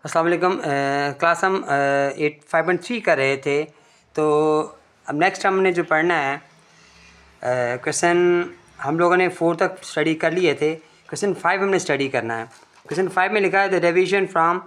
अस्सलाम वालेकुम। क्लास हम 5.3 कर रहे थे। तो अब नेक्स्ट हमने जो पढ़ना है क्वेश्चन हम लोगों ने 4 तक स्टडी कर लिए थे। क्वेश्चन 5 हमने स्टडी करना है। क्वेश्चन 5 में लिखा है the deviation from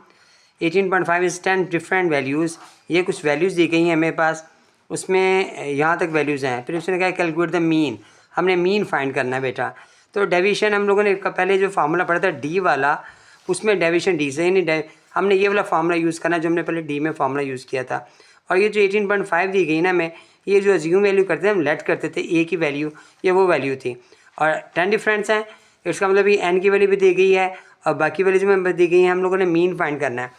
18.5 is 10 different values. ये कुछ वैल्यूज़ दी गई हैं मेरे पास, उसमें यहाँ तक वैल्यूज़ हैं। फिर उसने कहा कैलकुलेट द मीन, हमने मीन फाइंड करना है बेटा। तो डेविएशन हम लोगों ने पहले जो फार्मूला पढ़ा था डी वाला, उसमें डेविएशन डी से यानी हमने ये वाला फार्मूला यूज़ करना जो हमने पहले डी में फार्मूला यूज़ किया था। और ये जो 18.5 दी गई ना, मैं ये जो अज्यूम वैल्यू करते थे हम लेट करते थे ए की वैल्यू, ये वो वैल्यू थी। और 10 डिफरेंस हैं, इसका मतलब ये एन की वैल्यू भी दी गई है और बाकी वैल्यू जो दी गई है हम लोगों ने मीन फाइंड करना है।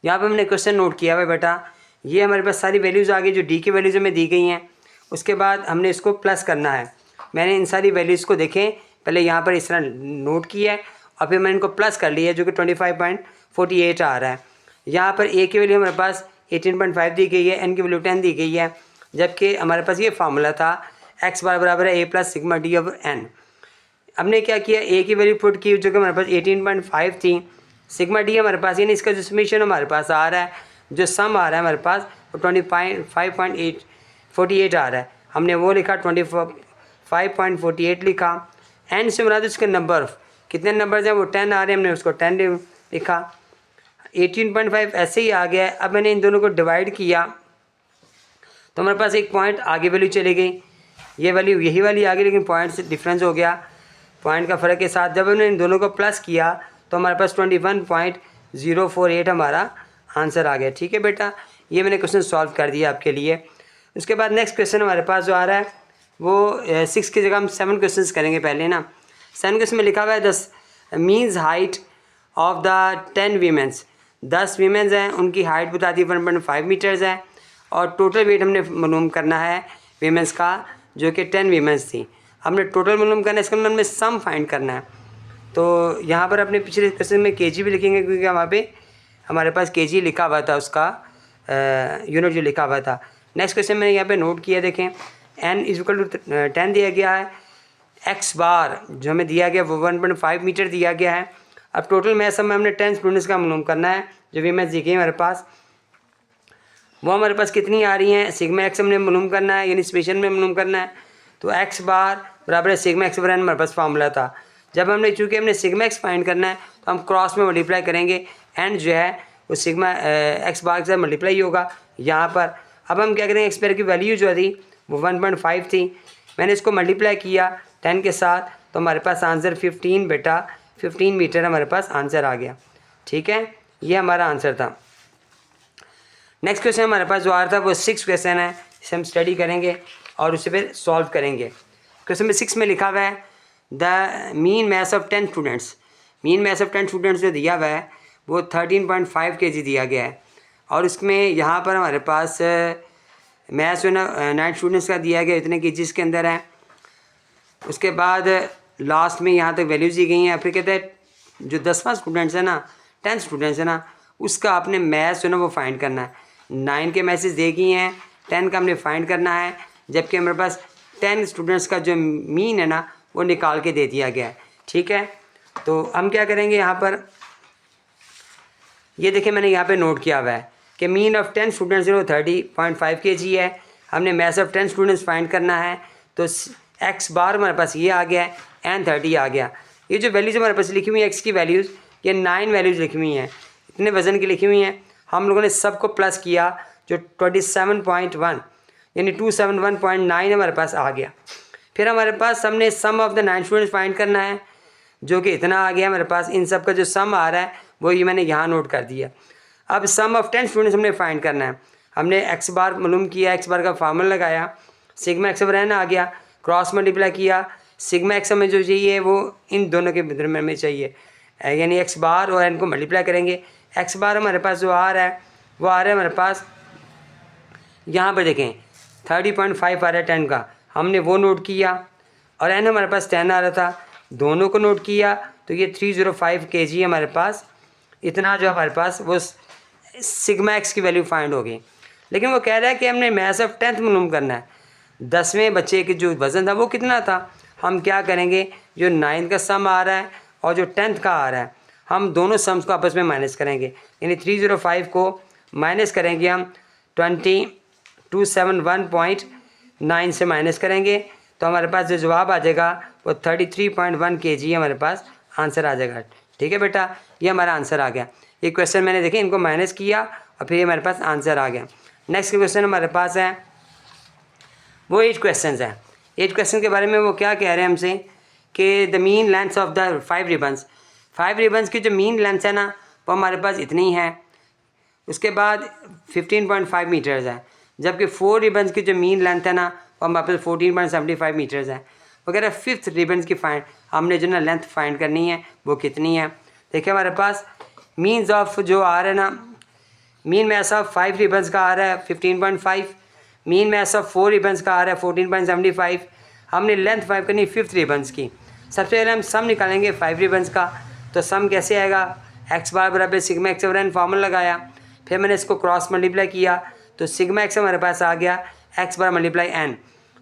यहाँ पे हमने क्वेश्चन नोट किया हुआ है बेटा, ये हमारे पास सारी वैल्यूज़ आ गई जो डी की वैल्यूज़ में दी गई हैं। उसके बाद हमने इसको प्लस करना है। मैंने इन सारी वैल्यूज़ को देखें पहले यहाँ पर इस तरह नोट किया है और फिर मैंने इनको प्लस कर लिया जो कि 25.48 आ रहा है। यहाँ पर ए की वैल्यू हमारे पास 18.5 दी गई है, एन की वैल्यू 10 दी गई है, जबकि हमारे पास ये फार्मूला था एक्स बार बराबर है a plus sigma d over n. हमने क्या किया, ए की वैल्यू पुट की जो कि हमारे पास 18.5 थी, सिग्मा डी हमारे पास यानी इसका जो समीशन हमारे पास आ रहा है, जो सम आ रहा है हमारे पास वो 25.48 आ रहा है। हमने वो लिखा 25.48 लिखा। एन से मुराद उसके नंबर, कितने नंबर हैं वो 10 आ रहे हैं, हमने उसको 10 लिखा। 18.5 ऐसे ही आ गया है। अब मैंने इन दोनों को डिवाइड किया तो हमारे पास एक पॉइंट आगे वैल्यू चली गई, ये वैल्यू यही वाली आ गई, लेकिन पॉइंट से डिफरेंस हो गया, पॉइंट का फ़र्क के साथ। जब हमने इन दोनों को प्लस किया तो हमारे पास 21.048 हमारा आंसर आ गया। ठीक है बेटा, ये मैंने क्वेश्चन सॉल्व कर दिया आपके लिए। उसके बाद नेक्स्ट क्वेश्चन हमारे पास जो आ रहा है वो 6 की जगह हम 7 क्वेश्चन करेंगे पहले ना। 7 क्वेश्चन में लिखा हुआ है 10 means height of the 10 women's. 10 women's हैं, उनकी हाइट बताती है 1.5 मीटर्स है और टोटल वेट हमने मालूम करना है वीमेंस का जो कि 10 वीमेंस थी। हमने टोटल मालूम करना है, इसका हमने सम फाइंड करना है। तो यहाँ पर अपने पिछले क्वेश्चन में केजी भी लिखेंगे क्योंकि वहाँ पे हमारे पास केजी लिखा हुआ था, उसका यूनिट जो लिखा हुआ था। नेक्स्ट क्वेश्चन मैंने यहाँ पे नोट किया, देखें एन इज इक्वल टू 10 दिया गया है, एक्स बार जो हमें दिया गया वो 1.5 मीटर दिया गया है। अब टोटल मैथ में हमने 10 स्टूडेंट्स का मालूम करना है, जो भी मैथ दिखे हमारे पास वो हमारे पास कितनी आ रही हैं। सिग्मा एक्स हमने मालूम करना है यानी स्पेशल में मालूम करना है। तो एक्स बार बराबर है सिग्मा एक्स बराबर हमारे पास फार्मूला था। जब हमने चूँकि हमने सिग्मा एक्स फाइंड करना है तो हम क्रॉस में मल्टीप्लाई करेंगे, एंड जो है वो सिग्मा एक्स बार के साथ मल्टीप्लाई होगा यहाँ पर। अब हम क्या करेंगे, एक्स बार की वैल्यू जो थी वो 1.5 थी, मैंने इसको मल्टीप्लाई किया 10 के साथ तो हमारे पास आंसर 15 बेटा 15 मीटर हमारे पास आंसर आ गया। ठीक है, ये हमारा आंसर था। नेक्स्ट क्वेश्चन हमारे पास जो आ रहा था वो 6 क्वेश्चन है, इसे हम स्टडी करेंगे और उसे फिर सॉल्व करेंगे। क्वेश्चन में 6 में लिखा हुआ है the mean maths of 10 students. Mean maths of 10 students जो दिया हुआ है वो 13.5 kg दिया गया है और इसमें यहाँ पर हमारे पास मैथ्स जो ना 9 स्टूडेंट्स का दिया गया इतने केजीज़ के अंदर है। उसके बाद लास्ट में यहाँ तक वैल्यूज़ दी गई हैं। फिर कहते हैं जो 10वां स्टूडेंट्स है ना, 10 स्टूडेंट्स है ना, उसका आपने मैथ्स जो ना वो फाइंड करना है। 9 के मैथ्स दे गई हैं, 10 का हमने फाइंड करना है, जबकि हमारे पास 10 स्टूडेंट्स का जो मीन है ना वो निकाल के दे दिया गया है। ठीक है, तो हम क्या करेंगे यहाँ पर, ये देखिए मैंने यहाँ पे नोट किया हुआ है कि मीन ऑफ 10 स्टूडेंट्स जो 30.5 kg है। हमने मैथ्स ऑफ 10 स्टूडेंट्स फाइंड करना है, तो एक्स बार हमारे पास ये आ गया एन 30 आ गया। ये जो वैल्यूज़ हमारे पास लिखी हुई है एक्स की वैल्यूज़, ये 9 वैल्यूज़ लिखी हुई हैं, इतने वज़न की लिखी हुई हैं। हम लोगों ने सबको प्लस किया जो 27.1 यानी 271.9 हमारे पास आ गया। फिर हमारे पास हमने सम ऑफ द 9 स्टूडेंट्स फाइंड करना है जो कि इतना आ गया हमारे पास। इन सब का जो सम आ रहा है वो ये मैंने यहाँ नोट कर दिया। अब सम ऑफ 10 स्टूडेंट्स हमने फाइंड करना है। हमने एक्स बार मालूम किया, एक्स बार का फार्मूला लगाया, सिग्मा एक्स बराबर एन आ गया, क्रॉस मल्टीप्लाई किया, सिग्मा एक्स हमें जो चाहिए वो इन दोनों के दरमियान में चाहिए, यानी एक्स बार और एन को मल्टीप्लाई करेंगे। एक्स बार हमारे पास जो आ रहा है वो आ रहा है हमारे पास यहाँ पर देखें 30.5 आ रहा है 10 का, हमने वो नोट किया, और एन हमारे पास 10 आ रहा था, दोनों को नोट किया तो ये 305 kg हमारे पास इतना जो हमारे पास वो सिग्मा एक्स की वैल्यू फाइंड हो गई। लेकिन वो कह रहा है कि हमने मैथ्स ऑफ 10th मालूम करना है। 10वें बच्चे के जो वज़न था वो कितना था, हम क्या करेंगे, जो 9th का सम आ रहा है और जो 10th का आ रहा है हम दोनों सम्स को आपस में माइनस करेंगे, यानी 305 को माइनस करेंगे हम 2271.9 से माइनस करेंगे तो हमारे पास जो जवाब आ जाएगा वो 33.1 kg हमारे पास आंसर आ जाएगा। ठीक है बेटा, ये हमारा आंसर आ गया। ये क्वेश्चन मैंने देखे इनको माइनस किया और फिर ये हमारे पास आंसर आ गया। नेक्स्ट क्वेश्चन हमारे पास है वो 8 क्वेश्चन है। 8 क्वेश्चन के बारे में वो क्या कह रहे हैं हमसे कि the mean length of the 5 ribbons, 5 ribbons की जो मीन लेंथ है ना वो हमारे पास इतनी है। उसके बाद 15.5 मीटर्स है, जबकि 4 रिबन्स की जो मीन लेंथ है ना वो हमारे पास 14.75 मीटर्स है वगैरह। 5th रिबन्स की हमने जो ना लेंथ फाइंड करनी है वो कितनी है। देखिए हमारे पास मीन्स ऑफ जो आ रहा है ना, मीन मैस ऑफ 5 रिबन्स का आ रहा है 15.5, मीन मैस ऑफ 4 रिबन्स का आ रहा है 14.75। हमने लेंथ फाइंड करनी 5th रिबन्स की। सबसे पहले हम सम निकालेंगे 5 रिबन्स का, तो सम कैसे आएगा, एक्स बार बराबर sigma x over n formula लगाया, फिर मैंने इसको क्रॉस मल्टीप्लाई किया तो सिग्मा एक्स हमारे पास आ गया एक्स बार मल्टीप्लाई एन।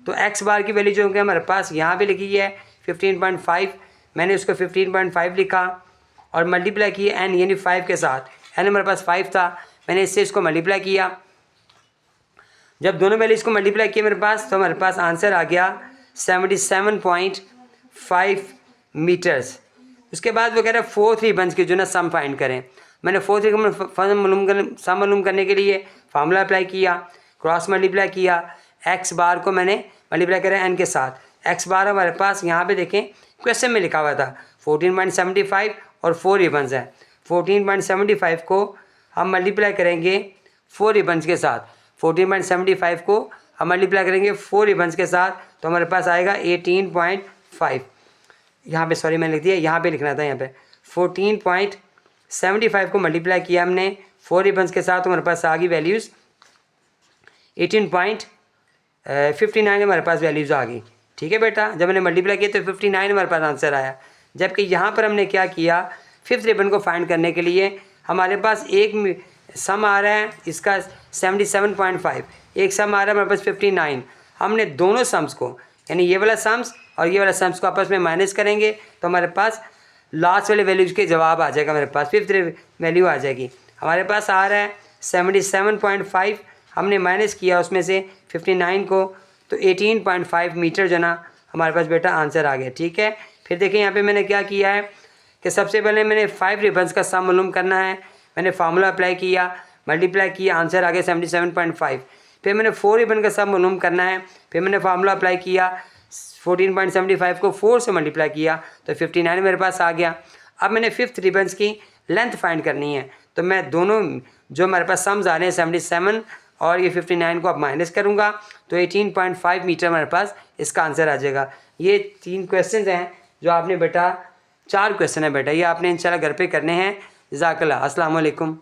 तो एक्स बार की वैल्यू जो है हमारे पास यहाँ पे लिखी है 15.5, मैंने उसको 15.5 लिखा और मल्टीप्लाई किया एन यानी 5 के साथ। एन हमारे पास 5 था, मैंने इससे इसको मल्टीप्लाई किया। जब दोनों वैल्यू इसको मल्टीप्लाई किया मेरे पास तो हमारे पास आंसर आ गया 77.5 मीटर्स। उसके बाद वो कह रहा है 4 रिबन्स की जो ना सम फाइंड करें। मैंने 4 रिबन सम मालूम करने के लिए फार्मूला अप्लाई किया, क्रॉस मल्टीप्लाई किया, एक्स बार को मैंने मल्टीप्लाई करा एन के साथ। एक्स बार हमारे पास यहाँ पे देखें क्वेश्चन में लिखा हुआ था 14.75 और 4 रिबन्स है। 14.75 को हम मल्टीप्लाई करेंगे 4 रिबन्स के साथ, 14.75 को हम मल्टीप्लाई करेंगे 4 रिबन्स के साथ तो हमारे पास आएगा 18.5। यहाँ पे सॉरी मैंने लिख दिया, यहाँ पे लिखना था, यहाँ पे 14.75 को मल्टीप्लाई किया हमने 4 रिबन्स के साथ तो हमारे पास आ गई वैल्यूज़ 18.59 हमारे पास वैल्यूज़ आ गई। ठीक है बेटा, जब मैंने मल्टीप्लाई किया तो 59 हमारे पास आंसर आया। जबकि यहाँ पर हमने क्या किया, 5th रिबन को फाइंड करने के लिए हमारे पास एक सम आ रहा है इसका 77.5, एक सम आ रहा है हमारे पास 59। हमने दोनों सम्स को यानी ये वाला सम्स और ये वाला सम्स को आपस में माइनस करेंगे तो हमारे पास लास्ट वाले वैल्यूज़ के जवाब आ जाएगा। मेरे पास 5th वैल्यू आ जाएगी। हमारे पास आ रहा है 77.5, हमने माइनस किया उसमें से 59 को तो 18.5 मीटर जो ना हमारे पास बेटा आंसर आ गया। ठीक है, फिर देखिए यहाँ पे मैंने क्या किया है कि सबसे पहले मैंने 5 रिबन्स का सम मालूम करना है। मैंने फार्मूला अप्लाई किया, मल्टीप्लाई किया, आंसर आ गया 77.5। फिर मैंने 4 रिबन का सम मालूम करना है, फिर मैंने फार्मूला अप्लाई किया, 14.75 को 4 से मल्टीप्लाई किया तो 59 मेरे पास आ गया। अब मैंने 5th रिबन्स की लेंथ फाइंड करनी है तो मैं दोनों जो हमारे पास सम्स आ रहे हैं 77 और ये 59 को अब माइनस करूँगा तो 18.5 मीटर हमारे पास इसका आंसर आ जाएगा। ये 3 क्वेश्चन हैं जो आपने बेटा 4 क्वेश्चन है बेटा, ये आपने इंशाल्लाह घर पे करने हैं। जज़ाकल्लाह, अस्सलाम वालेकुम।